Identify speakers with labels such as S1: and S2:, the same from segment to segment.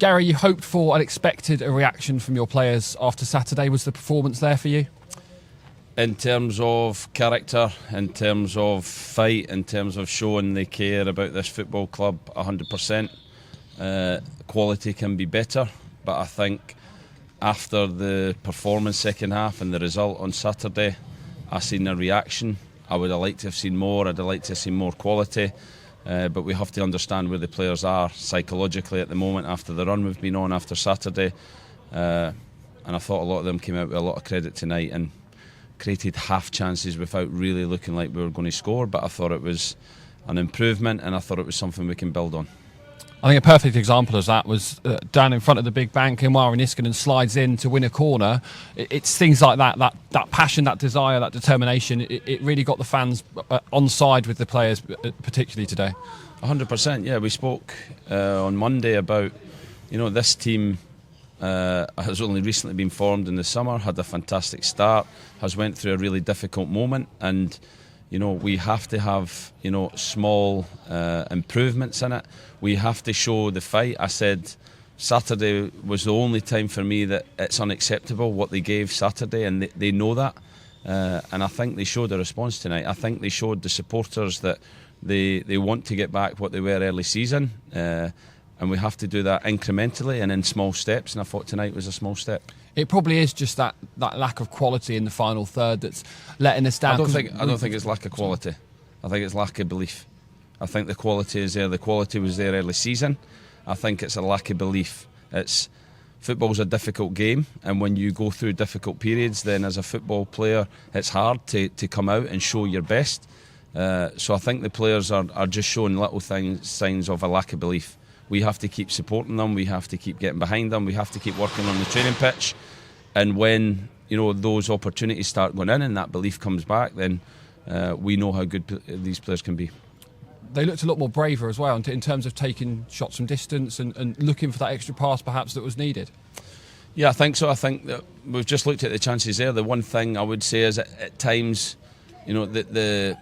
S1: Gary, you hoped for and expected a reaction from your players after Saturday. Was the performance there for you?
S2: In terms of character, in terms of fight, in terms of showing they care about this football club, 100%. Quality can be better, but I think after the performance second half and the result on Saturday, I seen a reaction. I would have liked to have seen more. I'd have liked to have seen more quality. But we have to understand where the players are psychologically at the moment after the run we've been on after Saturday. And I thought a lot of them came out with a lot of credit tonight and created half chances without really looking like we were going to score. But I thought it was an improvement, and I thought it was something we can build on.
S1: I think a perfect example of that was down in front of the big bank, Imari Niskanen slides in to win a corner. It's things like that passion, that desire, that determination. It really got the fans on side with the players, particularly today.
S2: 100%, yeah. We spoke on Monday about, this team has only recently been formed in the summer, had a fantastic start, has went through a really difficult moment, and we have to have small improvements in it. We have to show the fight. I said Saturday was the only time for me that it's unacceptable what they gave Saturday, and they know that. And I think they showed a response tonight. I think they showed the supporters that they want to get back what they were early season. And we have to do that incrementally and in small steps. And I thought tonight was a small step.
S1: It probably is just that lack of quality in the final third that's letting us down.
S2: I don't think it's lack of quality. I think it's lack of belief. I think the quality is there. The quality was there early season. I think it's a lack of belief. Football's a difficult game, and when you go through difficult periods, then as a football player, it's hard to come out and show your best. So I think the players are just showing little signs of a lack of belief. We have to keep supporting them. We have to keep getting behind them. We have to keep working on the training pitch. And when those opportunities start going in and that belief comes back, then we know how good these players can be.
S1: They looked a lot more braver as well in terms of taking shots from distance and looking for that extra pass perhaps that was needed.
S2: Yeah, I think so. I think that we've just looked at the chances there. The one thing I would say is at times, the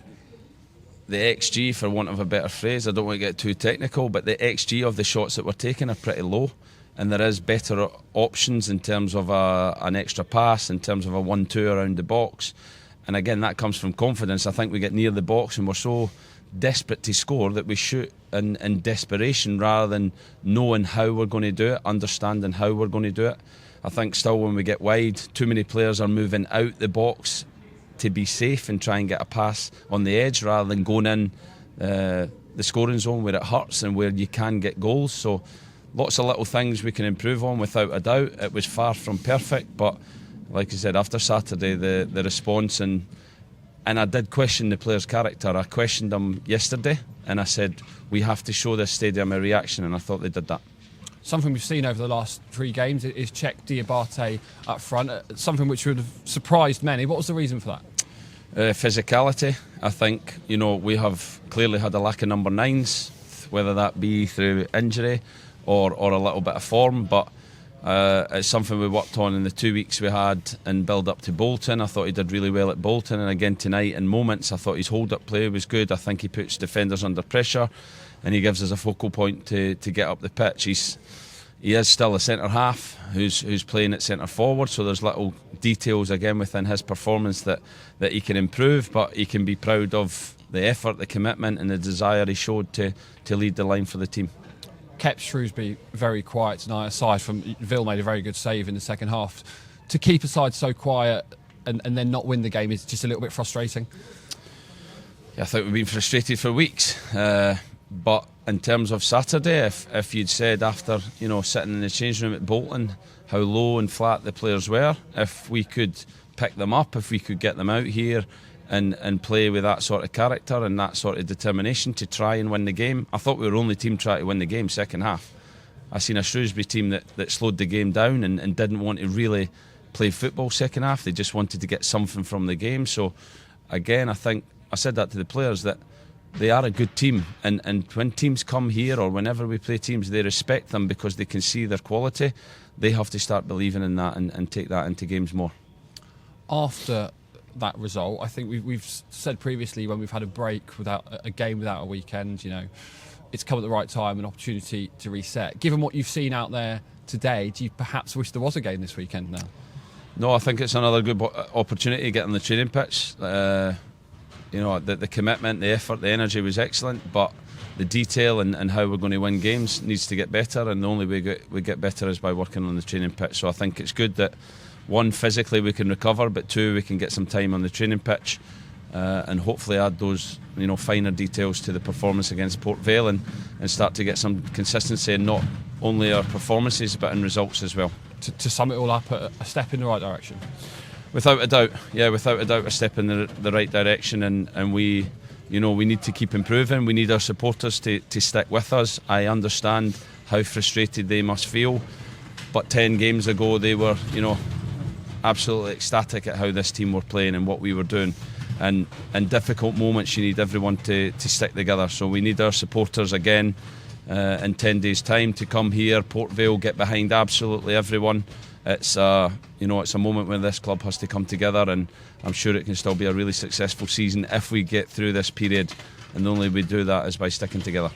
S2: XG, for want of a better phrase, I don't want to get too technical, but the XG of the shots that we're taking are pretty low, and there is better options in terms of an extra pass, in terms of a 1-2 around the box. And again, that comes from confidence. I think we get near the box and we're so desperate to score that we shoot in desperation rather than knowing how we're going to do it, understanding how we're going to do it. I think still when we get wide, too many players are moving out the box to be safe and try and get a pass on the edge rather than going in the scoring zone where it hurts and where you can get goals. So lots of little things we can improve on without a doubt. It was far from perfect, but like I said, after Saturday, the response and I did question the players' character. I questioned them yesterday and I said we have to show this stadium a reaction, and I thought they did that.
S1: Something we've seen over the last 3 games is Czech Diabate up front, something which would have surprised many. What was the reason for that?
S2: Physicality. I think we have clearly had a lack of number 9s, whether that be through injury or a little bit of form, but it's something we worked on in the 2 weeks we had in build up to Bolton. I thought he did really well at Bolton, and again tonight in moments I thought his hold up play was good. I think he puts defenders under pressure and he gives us a focal point to get up the pitch. He is still a centre half who's playing at centre forward, so there's little details again within his performance that he can improve, but he can be proud of the effort, the commitment and the desire he showed to lead the line for the team.
S1: Kept Shrewsbury very quiet tonight, aside from Ville made a very good save in the second half. To keep a side so quiet and then not win the game is just a little bit frustrating.
S2: Yeah, I think we've been frustrated for weeks, but in terms of Saturday, if you'd said after sitting in the change room at Bolton how low and flat the players were, if we could pick them up, if we could get them out here and play with that sort of character and that sort of determination to try and win the game. I thought we were the only team trying to win the game second half. I seen a Shrewsbury team that slowed the game down and didn't want to really play football second half. They just wanted to get something from the game. So again, I think I said that to the players, that they are a good team, and when teams come here or whenever we play teams, they respect them because they can see their quality. They have to start believing in that and take that into games more.
S1: After that result, I think we've said previously when we've had a break without a game without a weekend, it's come at the right time, an opportunity to reset. Given what you've seen out there today, do you perhaps wish there was a game this weekend now?
S2: No, I think it's another good opportunity to get on the training pitch. The commitment, the effort, the energy was excellent, but the detail and how we're going to win games needs to get better, and the only way we get better is by working on the training pitch. So I think it's good that, one, physically we can recover, but two, we can get some time on the training pitch and hopefully add those finer details to the performance against Port Vale and start to get some consistency in not only our performances but in results as well.
S1: To sum it all up, a step in the right direction.
S2: Without a doubt, a step in the right direction, and we need to keep improving. We need our supporters to stick with us. I understand how frustrated they must feel, but 10 games ago they were, absolutely ecstatic at how this team were playing and what we were doing. And in difficult moments, you need everyone to stick together. So we need our supporters again in 10 days' time to come here, Port Vale, get behind absolutely everyone. It's it's a moment when this club has to come together, and I'm sure it can still be a really successful season if we get through this period. And the only way we do that is by sticking together.